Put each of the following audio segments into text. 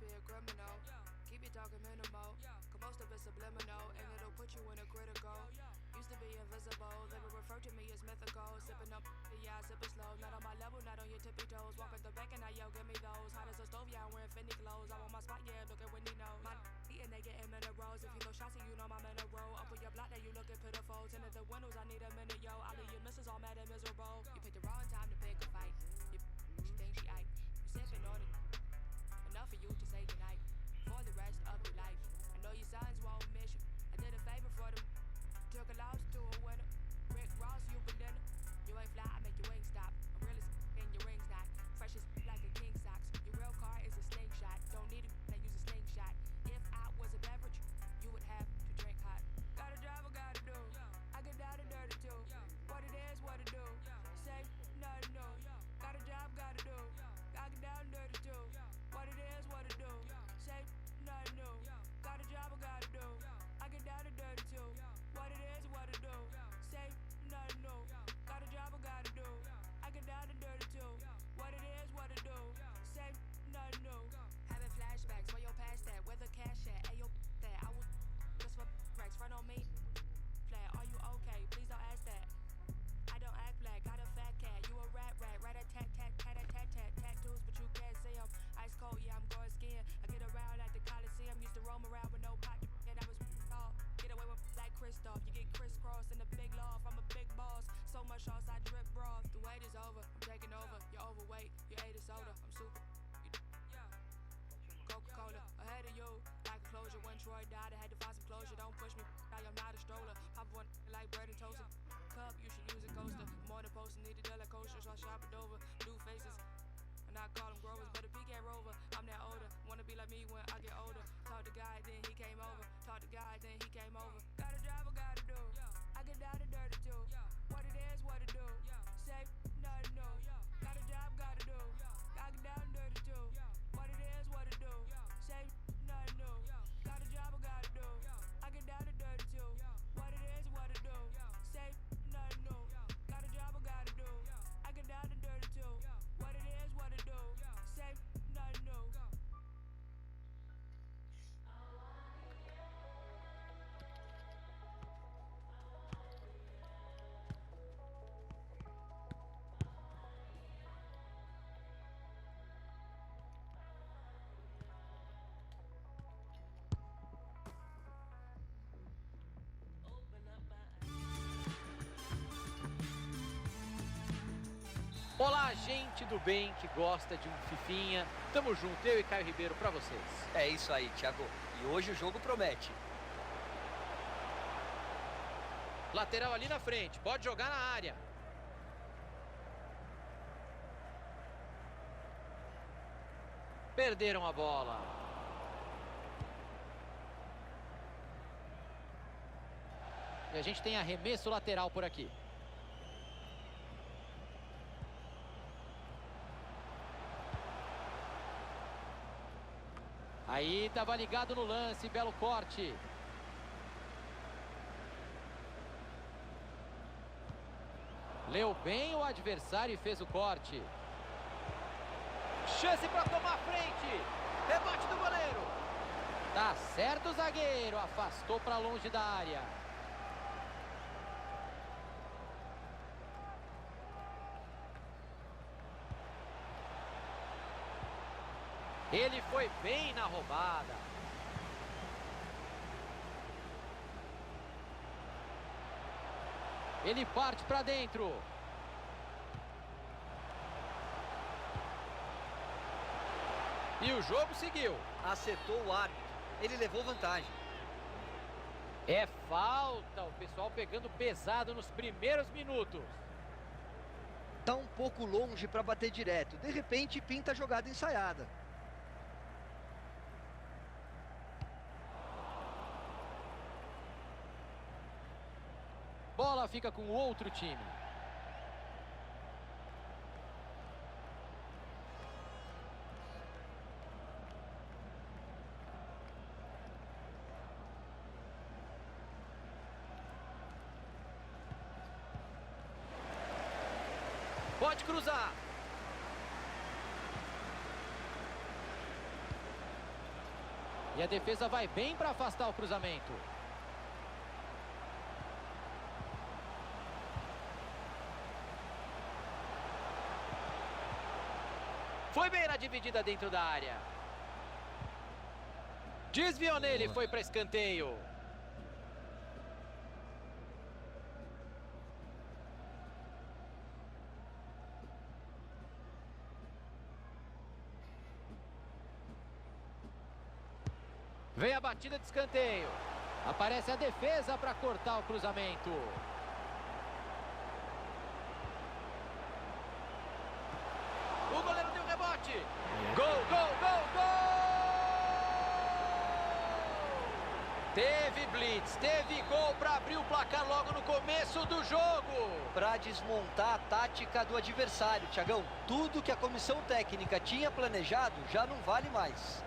be a criminal. Keep it talking minimal, cause most of it's subliminal, and it'll put you in a critical. Used to be invisible, they would refer to me as mythical. Sipping up, yeah, I sip it slow. Not on my level, not on your tippy toes. Walk at the bank and I yell, give me those. Hot as a stove, yeah, I'm wearing Fendi clothes. I'm on my spot, yeah, look at Wendy knows. My eating, they getting minerals. If you throw shots, you know my mineral. Up on your block, now you looking pitiful. Tinted the windows, I need a minute, yo. All of your misses all mad and miserable. You picked the wrong time to pick a fight. She thinks she aight. You sipping on it. Enough for you to say goodnight for the rest of your life. I know your sons won't miss you. I did a favor for them. Took a loss to a winner. Rick Ross, you for dinner. You ain't fly, I make your wings stop. I'm real as and your rings not. Fresh as like a king socks. Your real car is a slingshot. Don't need it, I use a slingshot. If I was a beverage, you would have to drink hot. Got a job I gotta do. I get down and dirty too. What it is, what it do. Say nothing new. Got a job, gotta do. I get down and dirty too. What it is, what it do. Say nothing new. Got a job, I gotta do. I get down and dirty too. What it is, what it do. Say nothing new. Got a job, I gotta do. I get down and dirty too. What it is, what it do. Say nothing new. Having flashbacks, where your past at? Where the cash at? Ayo, that I was just for racks. Front on me. Flat, are you okay? Please don't ask that. I don't act black, got a fat cat. You a rat, tat-tat-tat-tat-tat-tat. Tattoos, but you can't see them. Ice cold, yeah, I'm going skiing. I get around at the Coliseum. Used to roam around with no pot, and I was off. Get away with like Kristoff. You get crisscrossed in the big loft. I'm a big boss. So much sauce, I drip broth. The wait is over, I'm taking over. You're overweight, you ate a soda. I'm super. Coca-Cola, ahead of you, like a closure. When Troy died, I had to find some closure. Don't push me, I am not a stroller. Pop one like bread and toaster. Cup, you should use a coaster. More than poster, need a deal like kosher. So I shop it over, new faces. And I call them growers, but a PK Rover. I'm that older, wanna be like me when I get older. Talk to God, then he came over. Talk to God, then he came over. Got a job, I gotta do. I get down and dirty too. What it is, what it do. Say nothing new. Got a job, gotta do. I get down and dirty too. What it is, what it do. Say nothing new. Got a job, I gotta do. I get down and dirty too. What it is, what it do. Say nothing new. Got a job, I gotta do. I get down and dirty too. What it is, what it do. Say nothing new. Olá, gente do bem que gosta de um fifinha. Tamo junto, eu e Caio Ribeiro pra vocês. É isso aí, Thiago. E hoje o jogo promete. Lateral ali na frente, pode jogar na área. Perderam a bola. E a gente tem arremesso lateral por aqui. Aí tava ligado no lance, belo corte. Leu bem o adversário e fez o corte. Chance para tomar a frente. Rebate do goleiro. Tá certo o zagueiro, afastou para longe da área. Ele foi bem na roubada. Ele parte para dentro. E o jogo seguiu. Acertou o árbitro. Ele levou vantagem. É falta. O pessoal pegando pesado nos primeiros minutos. Tá um pouco longe para bater direto. De repente, pinta a jogada ensaiada. Bola fica com o outro time. Pode cruzar. E a defesa vai bem para afastar o cruzamento. Foi bem na dividida dentro da área. Desviou nele, foi para escanteio. Vem a batida de escanteio. Aparece a defesa para cortar o cruzamento. O goleiro deu rebote. Gol, gol, gol, gol! Teve blitz, teve gol para abrir o placar logo no começo do jogo. Para desmontar a tática do adversário, Thiagão. Tudo que a comissão técnica tinha planejado já não vale mais.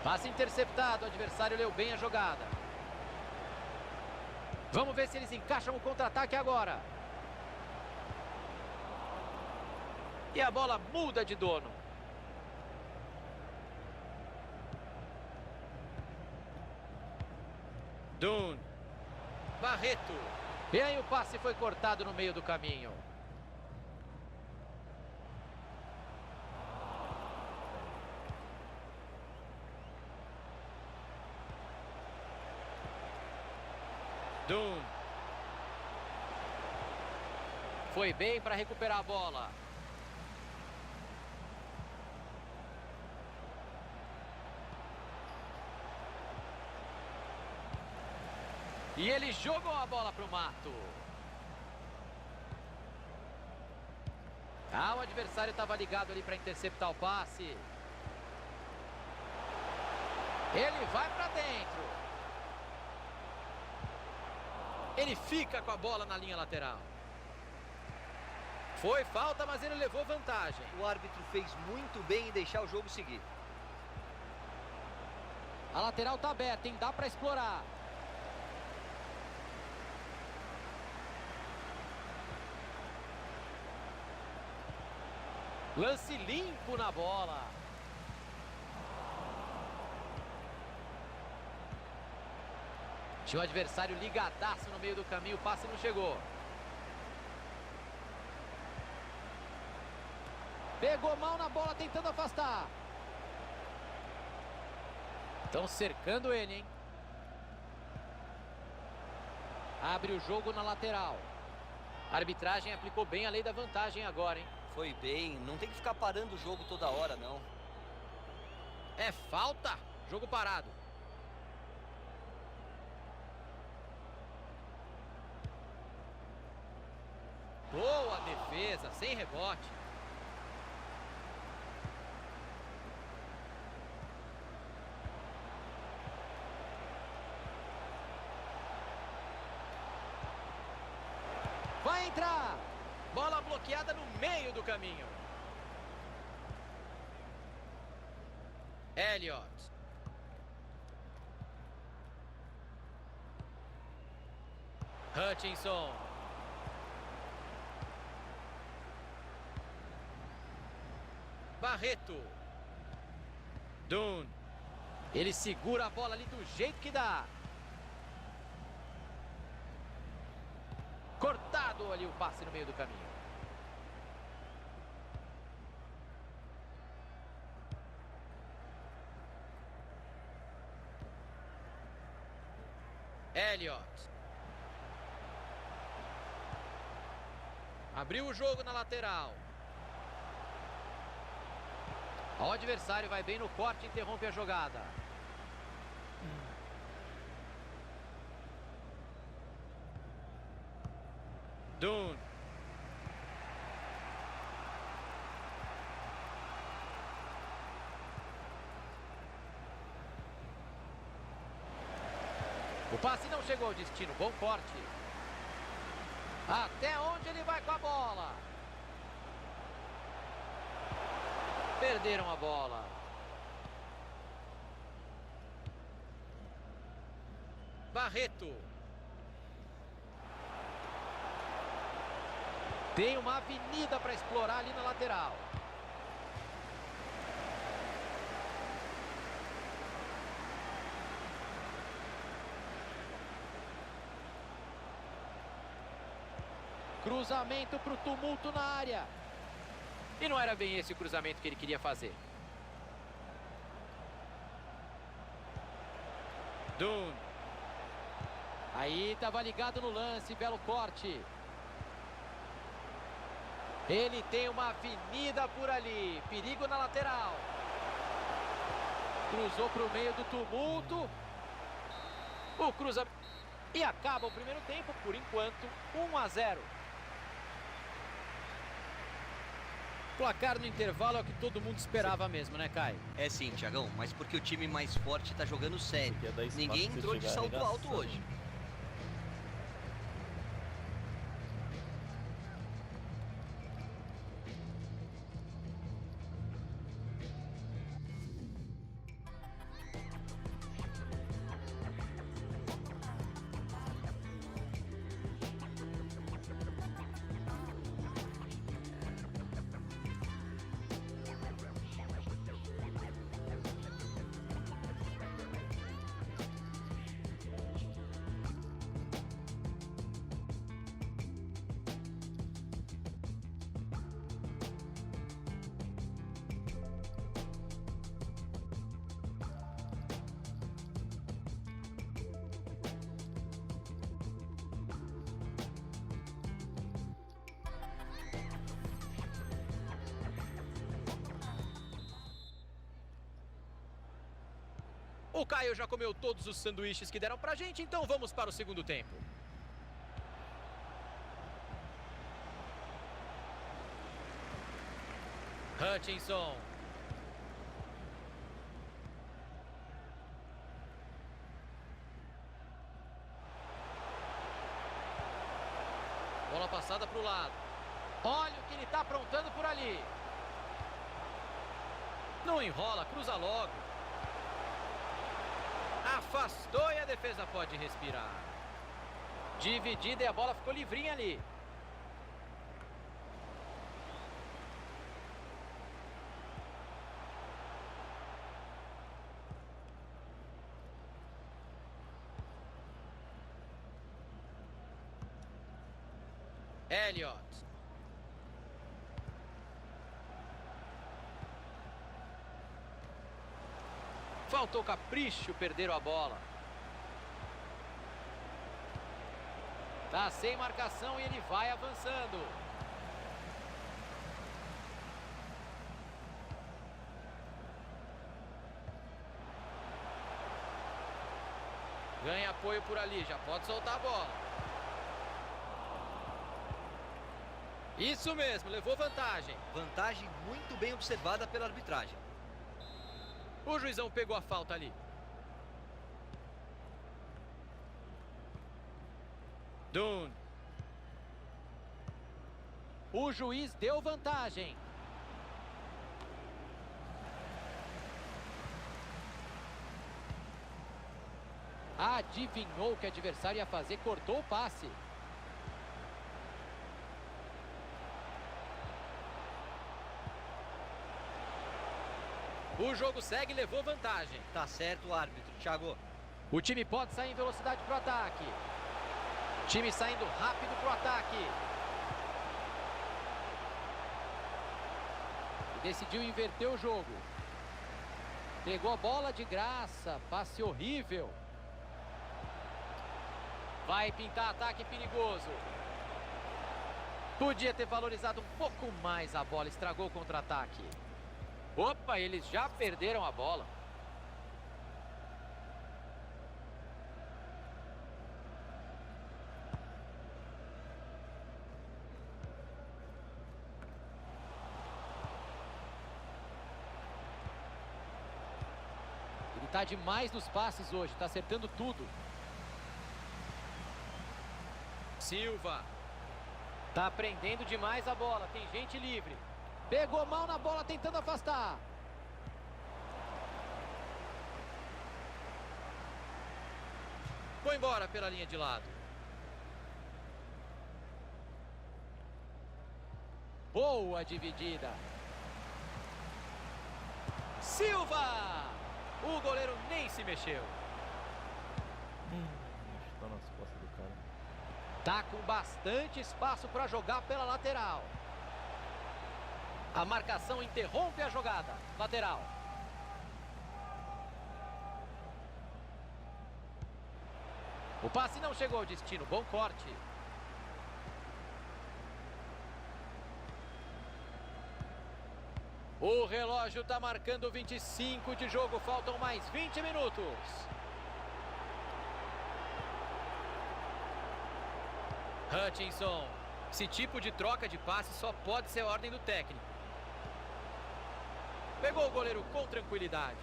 Passe interceptado, o adversário leu bem a jogada. Vamos ver se eles encaixam o contra-ataque agora. E a bola muda de dono. Dunn. Barreto. E aí o passe foi cortado no meio do caminho. Dunn. Foi bem para recuperar a bola. E ele jogou a bola para o mato. O adversário estava ligado ali para interceptar o passe. Ele vai para dentro. Ele fica com a bola na linha lateral. Foi falta, mas ele levou vantagem. O árbitro fez muito bem em deixar o jogo seguir. A lateral está aberta, hein? Dá para explorar. Lance limpo na bola. Tinha o adversário ligadaço no meio do caminho, o passe não chegou. Pegou mal na bola, tentando afastar. Estão cercando ele, hein? Abre o jogo na lateral. A arbitragem aplicou bem a lei da vantagem agora, hein? Foi bem, não tem que ficar parando o jogo toda hora, não. É falta, jogo parado. Boa defesa, sem rebote. Vai entrar. Bola bloqueada no meio do caminho. Elliott. Hutchinson. Barreto. Dunn. Ele segura a bola ali do jeito que dá. Cortado ali o passe no meio do caminho. Elliott. Abriu o jogo na lateral. O adversário vai bem no corte e interrompe a jogada. Dunn. O passe não chegou ao destino, bom corte. Até onde ele vai com a bola? Perderam a bola. Barreto. Tem uma avenida para explorar ali na lateral. Cruzamento para o tumulto na área. E não era bem esse o cruzamento que ele queria fazer. Dun. Aí estava ligado no lance, belo corte. Ele tem uma avenida por ali, perigo na lateral. Cruzou para o meio do tumulto. O cruzamento. E acaba o primeiro tempo, por enquanto, 1-0. Placar no intervalo é o que todo mundo esperava mesmo, né, Caio? É sim, Thiagão, mas porque o time mais forte tá jogando sério. Ninguém entrou de salto alto hoje. O Caio já comeu todos os sanduíches que deram pra gente, então vamos para o segundo tempo. Hutchinson. Bola passada para o lado. Olha o que ele está aprontando por ali. Não enrola, cruza logo. Afastou e a defesa pode respirar. Dividida e a bola ficou livrinha ali. Elliott. Faltou capricho, perderam a bola. Tá sem marcação e ele vai avançando. Ganha apoio por ali, já pode soltar a bola. Isso mesmo, levou vantagem. Vantagem muito bem observada pela arbitragem. O juizão pegou a falta ali. Dun. O juiz deu vantagem. Adivinhou o que o adversário ia fazer, cortou o passe. O jogo segue e levou vantagem. Tá certo o árbitro, Thiago. O time pode sair em velocidade para o ataque. Time saindo rápido para o ataque. E decidiu inverter o jogo. Pegou a bola de graça. Passe horrível. Vai pintar ataque perigoso. Podia ter valorizado um pouco mais a bola. Estragou o contra-ataque. Opa, eles já perderam a bola. Ele tá demais nos passes hoje, tá acertando tudo. Silva. Tá prendendo demais a bola, tem gente livre. Pegou mal na bola tentando afastar. Foi embora pela linha de lado. Boa dividida. Silva! O goleiro nem se mexeu. Tá nas costas do cara. Tá com bastante espaço para jogar pela lateral. A marcação interrompe a jogada. Lateral. O passe não chegou ao destino. Bom corte. O relógio está marcando 25 de jogo. Faltam mais 20 minutos. Hutchinson. Esse tipo de troca de passe só pode ser ordem do técnico. Pegou o goleiro com tranquilidade.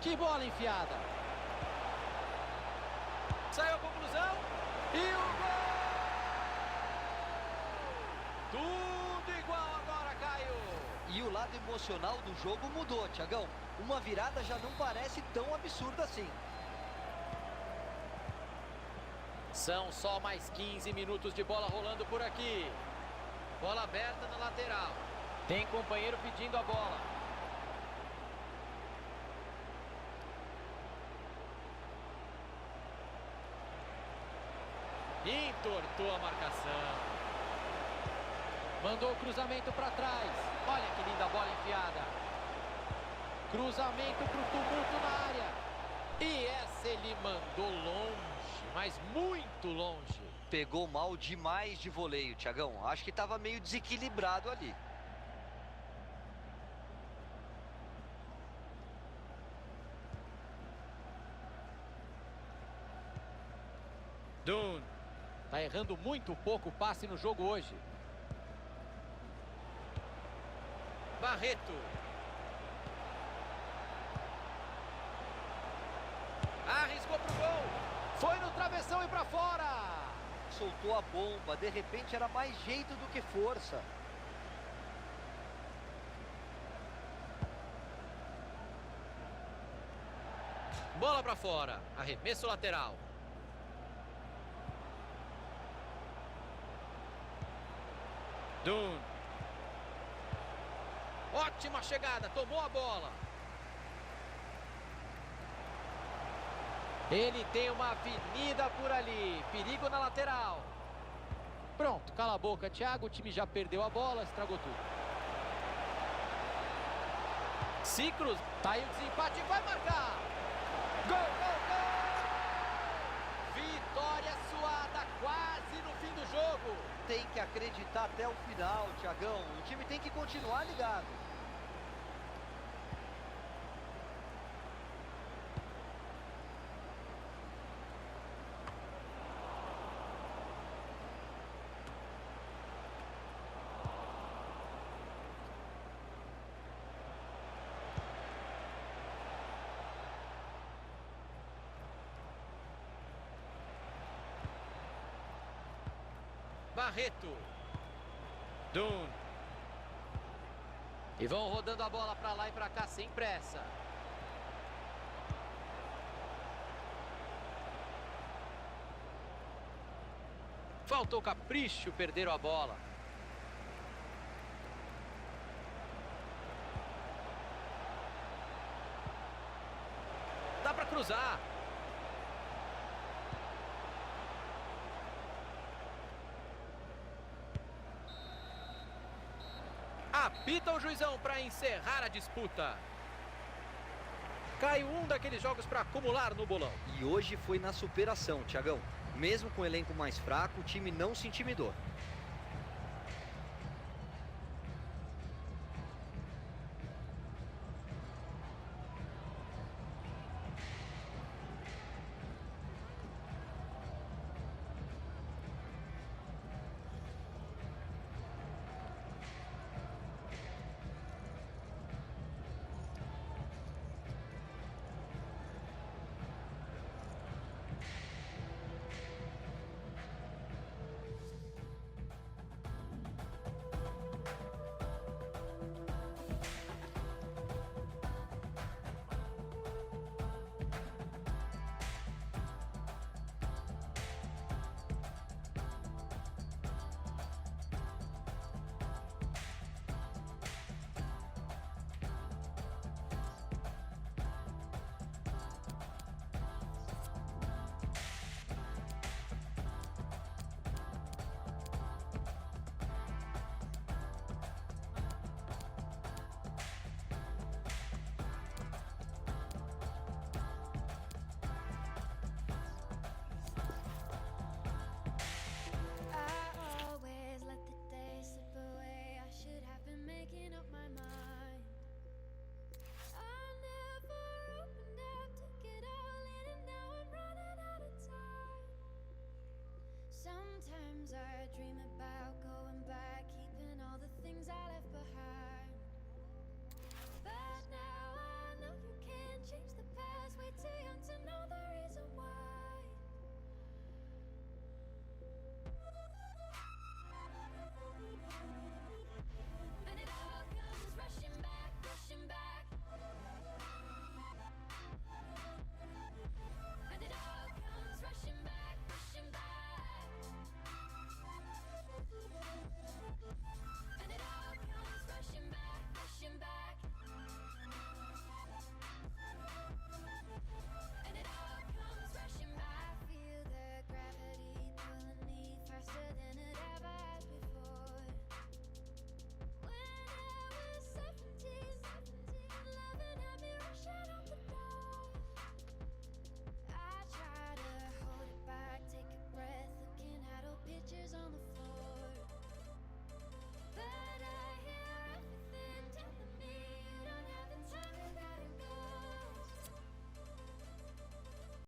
Que bola enfiada. Saiu a conclusão. E o gol! Tudo igual agora, Caio. E o lado emocional do jogo mudou, Thiagão. Uma virada já não parece tão absurda assim. São só mais 15 minutos de bola rolando por aqui. Bola aberta na lateral. Tem companheiro pedindo a bola. Entortou a marcação. Mandou o cruzamento para trás. Olha que linda bola enfiada. Cruzamento para o tumulto na área. E essa ele mandou longe, mas muito longe. Pegou mal demais de voleio, Thiagão. Acho que estava meio desequilibrado ali. Dunn. Tá errando muito pouco o passe no jogo hoje. Barreto. Arriscou pro gol. Foi no travessão e pra fora. Soltou a bomba. De repente era mais jeito do que força. Bola pra fora. Arremesso lateral. Dunn. Ótima chegada, tomou a bola. Ele tem uma avenida por ali. Perigo na lateral. Pronto, cala a boca, Thiago. O time já perdeu a bola, estragou tudo. Se cruz. Tá aí o desempate, vai marcar. Gol, gol, gol! Vitória suada, quase no fim do jogo. Tem que acreditar até o final, Thiagão. O time tem que continuar ligado. Barreto. Dunn. E vão rodando a bola para lá e para cá sem pressa. Faltou capricho, perderam a bola. Dá para cruzar. Apita o juizão para encerrar a disputa. Cai um daqueles jogos para acumular no bolão. E hoje foi na superação, Thiagão. Mesmo com o elenco mais fraco, o time não se intimidou.